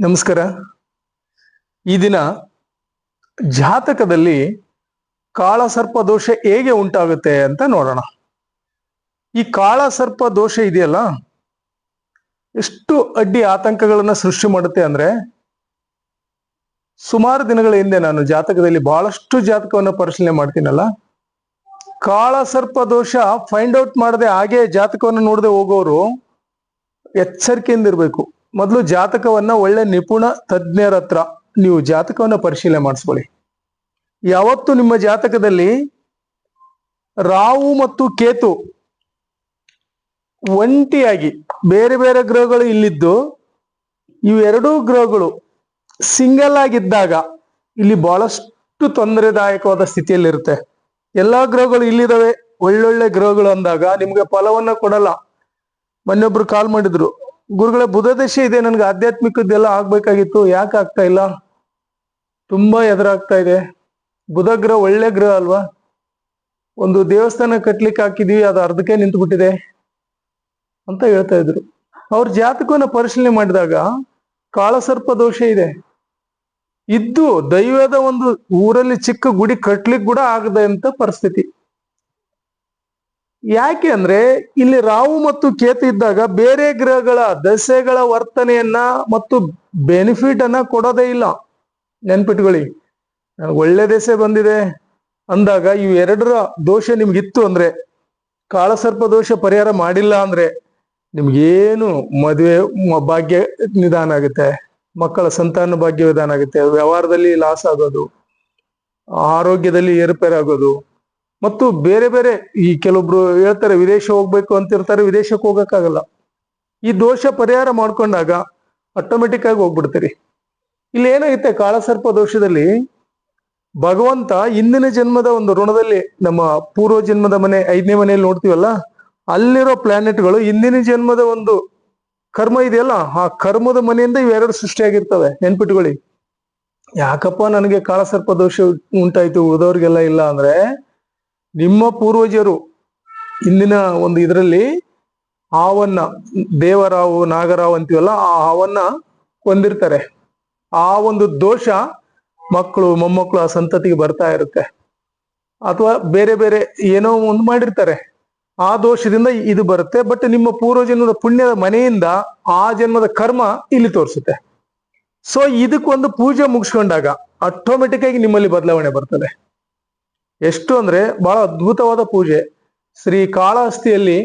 ನಮಸ್ಕಾರ. ಈ ದಿನ ಜಾತಕದಲ್ಲಿ ಕಾಳಸರ್ಪ ದೋಷ ಹೇಗೆ ಉಂಟಾಗುತ್ತೆ ಅಂತ ನೋಡೋಣ. ಈ ಕಾಳಸರ್ಪ ದೋಷ ಇದೆಯಲ್ಲ, ಎಷ್ಟು ಅಡ್ಡಿ ಆತಂಕಗಳನ್ನ ಸೃಷ್ಟಿ ಮಾಡುತ್ತೆ ಅಂದ್ರೆ, ಸುಮಾರು ದಿನಗಳ ಹಿಂದೆ ನಾನು ಜಾತಕದಲ್ಲಿ ಬಹಳಷ್ಟು ಜಾತಕವನ್ನು ಪರಿಶೀಲನೆ ಮಾಡ್ತೀನಲ್ಲ, ಕಾಳಸರ್ಪ ದೋಷ ಫೈಂಡ್ ಔಟ್ ಮಾಡದೆ ಹಾಗೆ ಜಾತಕವನ್ನು ನೋಡದೆ ಹೋಗೋರು ಎಚ್ಚರಿಕೆಯಿಂದ ಇರಬೇಕು. ಮೊದಲು ಜಾತಕವನ್ನ ಒಳ್ಳೆ ನಿಪುಣ ತಜ್ಞರ ಹತ್ರ ನೀವು ಜಾತಕವನ್ನ ಪರಿಶೀಲನೆ ಮಾಡಿಸ್ಕೊಳ್ಳಿ. ಯಾವತ್ತು ನಿಮ್ಮ ಜಾತಕದಲ್ಲಿ ರಾಹು ಮತ್ತು ಕೇತು ಒಂಟಿಯಾಗಿ ಬೇರೆ ಬೇರೆ ಗ್ರಹಗಳು ಇಲ್ಲಿದ್ದು, ಇವೆರಡೂ ಗ್ರಹಗಳು ಸಿಂಗಲ್ ಆಗಿದ್ದಾಗ ಇಲ್ಲಿ ಬಹಳಷ್ಟು ತೊಂದರೆದಾಯಕವಾದ ಸ್ಥಿತಿಯಲ್ಲಿರುತ್ತೆ. ಎಲ್ಲಾ ಗ್ರಹಗಳು ಇಲ್ಲಿದಾವೆ, ಒಳ್ಳೊಳ್ಳೆ ಗ್ರಹಗಳು ಅಂದಾಗ ನಿಮ್ಗೆ ಫಲವನ್ನ ಕೊಡಲ್ಲ. ಮೊನ್ನೊಬ್ರು ಕಾಲ್ ಮಾಡಿದ್ರು, ಗುರುಗಳೇ ಬುಧ ದಶೆ ಇದೆ, ನನ್ಗೆ ಆಧ್ಯಾತ್ಮಿಕದ್ದೆಲ್ಲ ಆಗ್ಬೇಕಾಗಿತ್ತು, ಯಾಕೆ ಆಗ್ತಾ ಇಲ್ಲ, ತುಂಬಾ ಎದುರಾಗ್ತಾ ಇದೆ. ಬುಧ ಗ್ರಹ ಒಳ್ಳೆ ಗ್ರಹ ಅಲ್ವಾ, ಒಂದು ದೇವಸ್ಥಾನ ಕಟ್ಲಿಕ್ಕೆ ಹಾಕಿದೀವಿ, ಅದು ಅರ್ಧಕ್ಕೆ ನಿಂತು ಬಿಟ್ಟಿದೆ ಅಂತ ಹೇಳ್ತಾ ಇದ್ರು. ಅವ್ರ ಜಾತಕವನ್ನ ಪರಿಶೀಲನೆ ಮಾಡಿದಾಗ ಕಾಳಸರ್ಪ ದೋಷ ಇದೆ ಇದ್ದು, ದೈವದ ಒಂದು ಊರಲ್ಲಿ ಚಿಕ್ಕ ಗುಡಿ ಕಟ್ಲಿಕ್ಕೆ ಕೂಡ ಆಗದೆ ಅಂತ ಪರಿಸ್ಥಿತಿ. ಯಾಕೆ ಅಂದ್ರೆ ಇಲ್ಲಿ ರಾಹು ಮತ್ತು ಕೇತು ಇದ್ದಾಗ ಬೇರೆ ಗ್ರಹಗಳ ದಶೆಗಳ ವರ್ತನೆಯನ್ನ ಮತ್ತು ಬೆನಿಫಿಟ್ ಅನ್ನ ಕೊಡೋದೇ ಇಲ್ಲ. ನೆನ್ಪಿಟ್ಕೊಳ್ಳಿ, ಒಳ್ಳೆ ದಶೆ ಬಂದಿದೆ ಅಂದಾಗ ಇವು ಎರಡರ ದೋಷ ನಿಮ್ಗಿತ್ತು ಅಂದ್ರೆ, ಕಾಳಸರ್ಪ ದೋಷ ಪರಿಹಾರ ಮಾಡಿಲ್ಲ ಅಂದ್ರೆ ನಿಮ್ಗೇನು ಮದುವೆ ಭಾಗ್ಯ ನಿಧಾನ ಆಗುತ್ತೆ, ಮಕ್ಕಳ ಸಂತಾನ ಭಾಗ್ಯ ವಿಧಾನ ಆಗುತ್ತೆ, ವ್ಯವಹಾರದಲ್ಲಿ ಲಾಸ್ ಆಗೋದು, ಆರೋಗ್ಯದಲ್ಲಿ ಏರುಪೇರಾಗೋದು, ಮತ್ತು ಬೇರೆ ಬೇರೆ ಈ ಕೆಲವೊಬ್ರು ಹೇಳ್ತಾರೆ ವಿದೇಶ ಹೋಗ್ಬೇಕು ಅಂತಿರ್ತಾರೆ, ವಿದೇಶಕ್ಕೆ ಹೋಗಕ್ಕಾಗಲ್ಲ. ಈ ದೋಷ ಪರಿಹಾರ ಮಾಡ್ಕೊಂಡಾಗ ಆಟೋಮೆಟಿಕ್ ಆಗಿ ಹೋಗ್ಬಿಡ್ತೀರಿ. ಇಲ್ಲಿ ಏನಾಗುತ್ತೆ, ಕಾಳಸರ್ಪ ದೋಷದಲ್ಲಿ ಭಗವಂತ ಹಿಂದಿನ ಜನ್ಮದ ಒಂದು ಋಣದಲ್ಲಿ, ನಮ್ಮ ಪೂರ್ವ ಜನ್ಮದ ಮನೆ 5ನೇ ಮನೆಯಲ್ಲಿ ನೋಡ್ತೀವಲ್ಲ, ಅಲ್ಲಿರೋ ಪ್ಲಾನೆಟ್ಗಳು ಹಿಂದಿನ ಜನ್ಮದ ಒಂದು ಕರ್ಮ ಇದೆಯಲ್ಲ, ಆ ಕರ್ಮದ ಮನೆಯಿಂದ ಇವೆರಡು ಸೃಷ್ಟಿಯಾಗಿರ್ತವೆ. ನೆನ್ಪಿಟ್ಕೊಳ್ಳಿ, ಯಾಕಪ್ಪ ನನಗೆ ಕಾಳಸರ್ಪ ದೋಷ ಉಂಟಾಯ್ತು ಉಳಿದವ್ರಿಗೆಲ್ಲ ಇಲ್ಲ ಅಂದ್ರೆ, ನಿಮ್ಮ ಪೂರ್ವಜರು ಇಂದಿನ ಒಂದು ಇದರಲ್ಲಿ ಹಾವನ್ನ, ದೇವರಾವು ನಾಗರಾವು ಅಂತೀವಲ್ಲ, ಆ ಹಾವನ್ನ ಕೊಂದಿರ್ತಾರೆ. ಆ ಒಂದು ದೋಷ ಮಕ್ಕಳು ಮೊಮ್ಮಕ್ಕಳು ಆ ಸಂತತಿಗೆ ಬರ್ತಾ ಇರುತ್ತೆ, ಅಥವಾ ಬೇರೆ ಬೇರೆ ಏನೋ ಒಂದು ಮಾಡಿರ್ತಾರೆ, ಆ ದೋಷದಿಂದ ಇದು ಬರುತ್ತೆ. ಬಟ್ ನಿಮ್ಮ ಪೂರ್ವಜನ್ಮದ ಪುಣ್ಯದ ಮನೆಯಿಂದ ಆ ಜನ್ಮದ ಕರ್ಮ ಇಲ್ಲಿ ತೋರಿಸುತ್ತೆ. ಸೊ ಇದಕ್ಕೊಂದು ಪೂಜೆ ಮುಗಿಸ್ಕೊಂಡಾಗ ಆಟೋಮೆಟಿಕ್ ಆಗಿ ನಿಮ್ಮಲ್ಲಿ ಬದಲಾವಣೆ ಬರ್ತದೆ. ಎಷ್ಟು ಅಂದ್ರೆ ಬಹಳ ಅದ್ಭುತವಾದ ಪೂಜೆ. ಶ್ರೀ ಕಾಳಹಸ್ತಿಯಲ್ಲಿ,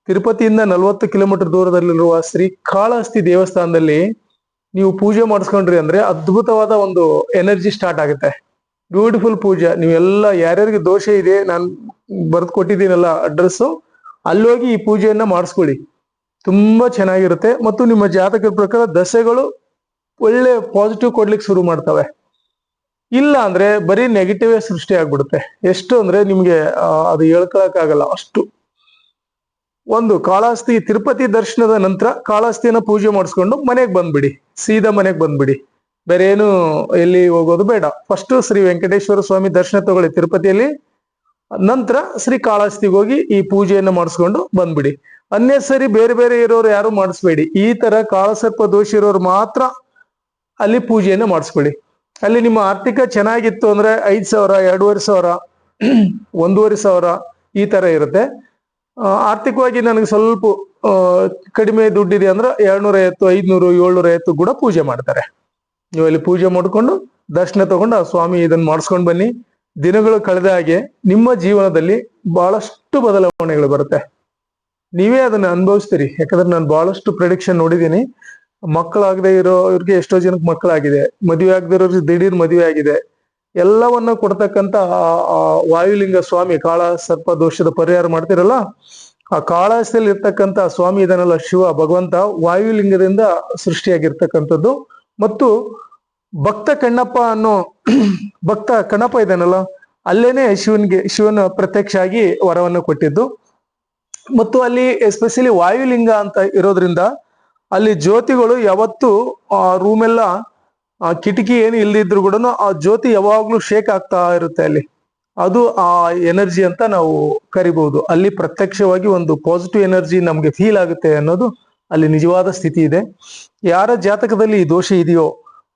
ತಿರುಪತಿಯಿಂದ 40 ಕಿಲೋಮೀಟರ್ ದೂರದಲ್ಲಿರುವ ಶ್ರೀ ಕಾಳಹಸ್ತಿ ದೇವಸ್ಥಾನದಲ್ಲಿ ನೀವು ಪೂಜೆ ಮಾಡಿಸ್ಕೊಂಡ್ರಿ ಅಂದ್ರೆ ಅದ್ಭುತವಾದ ಒಂದು ಎನರ್ಜಿ ಸ್ಟಾರ್ಟ್ ಆಗುತ್ತೆ. ಬ್ಯೂಟಿಫುಲ್ ಪೂಜೆ. ನೀವೆಲ್ಲ ಯಾರ್ಯಾರಿಗೆ ದೋಷ ಇದೆ ನಾನು ಬರೆದು ಕೊಟ್ಟಿದ್ದೀನಲ್ಲ ಅಡ್ರೆಸ್ಸು, ಅಲ್ಲೋಗಿ ಈ ಪೂಜೆಯನ್ನ ಮಾಡಿಸ್ಕೊಳ್ಳಿ, ತುಂಬಾ ಚೆನ್ನಾಗಿರುತ್ತೆ. ಮತ್ತು ನಿಮ್ಮ ಜಾತಕದ ಪ್ರಕಾರ ದಶೆಗಳು ಒಳ್ಳೆ ಪಾಸಿಟಿವ್ ಕೊಡ್ಲಿಕ್ಕೆ ಶುರು ಮಾಡ್ತವೆ. ಇಲ್ಲ ಅಂದ್ರೆ ಬರೀ ನೆಗೆಟಿವ್ ಸೃಷ್ಟಿ ಆಗ್ಬಿಡುತ್ತೆ. ಎಷ್ಟು ಅಂದ್ರೆ ನಿಮ್ಗೆ ಅದು ಹೇಳ್ಕೊಳಕ್ಕಾಗಲ್ಲ ಅಷ್ಟು. ಒಂದು ಕಾಳಹಸ್ತಿ ತಿರುಪತಿ ದರ್ಶನದ ನಂತರ ಕಾಳಹಸ್ತಿಯನ್ನ ಪೂಜೆ ಮಾಡಿಸ್ಕೊಂಡು ಮನೆಗೆ ಬಂದ್ಬಿಡಿ, ಸೀದಾ ಮನೆಗೆ ಬಂದ್ಬಿಡಿ, ಬೇರೆ ಏನು ಎಲ್ಲಿ ಹೋಗೋದು ಬೇಡ. ಫಸ್ಟ್ ಶ್ರೀ ವೆಂಕಟೇಶ್ವರ ಸ್ವಾಮಿ ದರ್ಶನ ತಗೊಳ್ಳಿ ತಿರುಪತಿಯಲ್ಲಿ, ನಂತರ ಶ್ರೀ ಕಾಳಹಸ್ತಿಗೆ ಹೋಗಿ ಈ ಪೂಜೆಯನ್ನ ಮಾಡಿಸ್ಕೊಂಡು ಬಂದ್ಬಿಡಿ. ಅನ್ನೆಸರಿ ಬೇರೆ ಬೇರೆ ಇರೋರು ಯಾರು ಮಾಡಿಸ್ಬೇಡಿ. ಈ ತರ ಕಾಳಸರ್ಪ ದೋಷ ಇರೋರು ಮಾತ್ರ ಅಲ್ಲಿ ಪೂಜೆಯನ್ನ ಮಾಡಿಸ್ಕೊಳ್ಳಿ. ಅಲ್ಲಿ ನಿಮ್ಮ ಆರ್ಥಿಕ ಚೆನ್ನಾಗಿತ್ತು ಅಂದ್ರೆ 5,000, 2,500, 1,500 ಈ ತರ ಇರುತ್ತೆ. ಆರ್ಥಿಕವಾಗಿ ನನಗೆ ಸ್ವಲ್ಪ ಕಡಿಮೆ ದುಡ್ಡಿದೆ ಅಂದ್ರೆ 250, 500, 750 ಕೂಡ ಪೂಜೆ ಮಾಡ್ತಾರೆ. ನೀವು ಅಲ್ಲಿ ಪೂಜೆ ಮಾಡ್ಕೊಂಡು ದರ್ಶನ ತಗೊಂಡು ಆ ಸ್ವಾಮಿ ಇದನ್ನ ಮಾಡಿಸ್ಕೊಂಡು ಬನ್ನಿ. ದಿನಗಳು ಕಳೆದ ಹಾಗೆ ನಿಮ್ಮ ಜೀವನದಲ್ಲಿ ಬಹಳಷ್ಟು ಬದಲಾವಣೆಗಳು ಬರುತ್ತೆ. ನೀವೇ ಅದನ್ನ ಅನುಭವಿಸ್ತೀರಿ. ಯಾಕಂದ್ರೆ ನಾನು ಬಹಳಷ್ಟು ಪ್ರೆಡಿಕ್ಷನ್ ನೋಡಿದ್ದೀನಿ. ಮಕ್ಕಳಾಗದೆ ಇರೋರಿಗೆ ಎಷ್ಟೋ ಜನಕ್ಕೆ ಮಕ್ಕಳಾಗಿದೆ, ಮದುವೆ ಆಗದೆ ಇರೋರಿಗೆ ದಿಢೀರ್ ಮದುವೆ ಆಗಿದೆ. ಎಲ್ಲವನ್ನ ಕೊಡ್ತಕ್ಕಂತ ವಾಯುಲಿಂಗ ಸ್ವಾಮಿ, ಕಾಳ ಸರ್ಪ ದೋಷದ ಪರಿಹಾರ ಮಾಡ್ತಿರಲ್ಲ, ಆ ಕಾಳಹಸ್ತಿಯಲ್ಲಿ ಇರ್ತಕ್ಕಂಥ ಸ್ವಾಮಿ ಇದನ್ನೆಲ್ಲ ಶಿವ ಭಗವಂತ ವಾಯುಲಿಂಗದಿಂದ ಸೃಷ್ಟಿಯಾಗಿರ್ತಕ್ಕಂಥದ್ದು. ಮತ್ತು ಭಕ್ತ ಕಣ್ಣಪ್ಪ ಅನ್ನೋ ಭಕ್ತ ಕಣ್ಣಪ್ಪ ಇದಾನಲ್ಲ, ಅಲ್ಲೇನೆ ಶಿವನ ಪ್ರತ್ಯಕ್ಷ ಆಗಿ ವರವನ್ನು ಕೊಟ್ಟಿದ್ದು. ಮತ್ತು ಅಲ್ಲಿ ಎಸ್ಪೆಷಲಿ ವಾಯುಲಿಂಗ ಅಂತ ಇರೋದ್ರಿಂದ ಅಲ್ಲಿ ಜ್ಯೋತಿಗಳು ಯಾವತ್ತು ಆ ರೂಮ್ ಎಲ್ಲ ಕಿಟಕಿ ಏನು ಇಲ್ದಿದ್ರು ಕೂಡ ಆ ಜ್ಯೋತಿ ಯಾವಾಗ್ಲೂ ಶೇಕ್ ಆಗ್ತಾ ಇರುತ್ತೆ ಅಲ್ಲಿ. ಅದು ಆ ಎನರ್ಜಿ ಅಂತ ನಾವು ಕರಿಬಹುದು. ಅಲ್ಲಿ ಪ್ರತ್ಯಕ್ಷವಾಗಿ ಒಂದು ಪಾಸಿಟಿವ್ ಎನರ್ಜಿ ನಮ್ಗೆ ಫೀಲ್ ಆಗುತ್ತೆ ಅನ್ನೋದು ಅಲ್ಲಿ ನಿಜವಾದ ಸ್ಥಿತಿ ಇದೆ. ಯಾರ ಜಾತಕದಲ್ಲಿ ಈ ದೋಷ ಇದೆಯೋ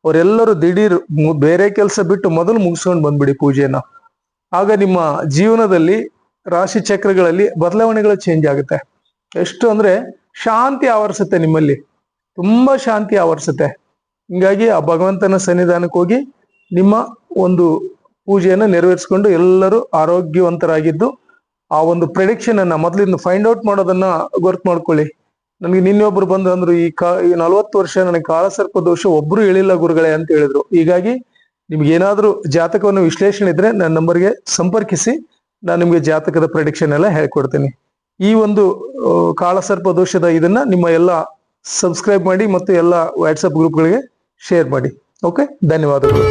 ಅವರೆಲ್ಲರೂ ದಿಢೀರ್ ಬೇರೆ ಕೆಲಸ ಬಿಟ್ಟು ಮೊದಲು ಮುಗಿಸ್ಕೊಂಡು ಬಂದ್ಬಿಡಿ ಪೂಜೆಯನ್ನ. ಆಗ ನಿಮ್ಮ ಜೀವನದಲ್ಲಿ ರಾಶಿ ಚಕ್ರಗಳಲ್ಲಿ ಬದಲಾವಣೆಗಳು ಚೇಂಜ್ ಆಗುತ್ತೆ. ಎಷ್ಟು ಅಂದ್ರೆ ಶಾಂತಿ ಆವರಿಸುತ್ತೆ, ನಿಮ್ಮಲ್ಲಿ ತುಂಬಾ ಶಾಂತಿ ಆವರಿಸುತ್ತೆ. ಹಿಂಗಾಗಿ ಆ ಭಗವಂತನ ಸನ್ನಿಧಾನಕ್ಕೆ ಹೋಗಿ ನಿಮ್ಮ ಒಂದು ಪೂಜೆಯನ್ನು ನೆರವೇರಿಸಿಕೊಂಡು ಎಲ್ಲರೂ ಆರೋಗ್ಯವಂತರಾಗಿದ್ದು ಆ ಒಂದು ಪ್ರೆಡಿಕ್ಷನ್ ಅನ್ನ ಮೊದಲಿಂದ ಫೈಂಡ್ ಔಟ್ ಮಾಡೋದನ್ನ ಗೊತ್ತು ಮಾಡ್ಕೊಳ್ಳಿ. ನನಗೆ ನಿನ್ನೆ ಒಬ್ರು ಬಂದು ಅಂದ್ರು, ಈ 40 ವರ್ಷ ನನಗೆ ಕಾಳಸರ್ಪ ದೋಷ ಒಬ್ರು ಹೇಳಿಲ್ಲ ಗುರುಗಳೇ ಅಂತ ಹೇಳಿದ್ರು. ಹೀಗಾಗಿ ನಿಮ್ಗೆ ಏನಾದ್ರೂ ಜಾತಕವನ್ನು ವಿಶ್ಲೇಷಣೆ ಇದ್ರೆ ನನ್ನ ನಂಬರ್ಗೆ ಸಂಪರ್ಕಿಸಿ, ನಾನು ನಿಮ್ಗೆ ಜಾತಕದ ಪ್ರೆಡಿಕ್ಷನ್ ಎಲ್ಲ ಹೇಳ್ಕೊಡ್ತೀನಿ. ಈ ಒಂದು ಕಾಳಸರ್ಪ ದೋಷದ ಇದನ್ನ ನಿಮ್ಮ ಎಲ್ಲ ಸಬ್ಸ್ಕ್ರೈಬ್ ಮಾಡಿ ಮತ್ತು ಎಲ್ಲ ವಾಟ್ಸಪ್ ಗ್ರೂಪ್ಗಳಿಗೆ ಶೇರ್ ಮಾಡಿ. ಓಕೆ, ಧನ್ಯವಾದಗಳು.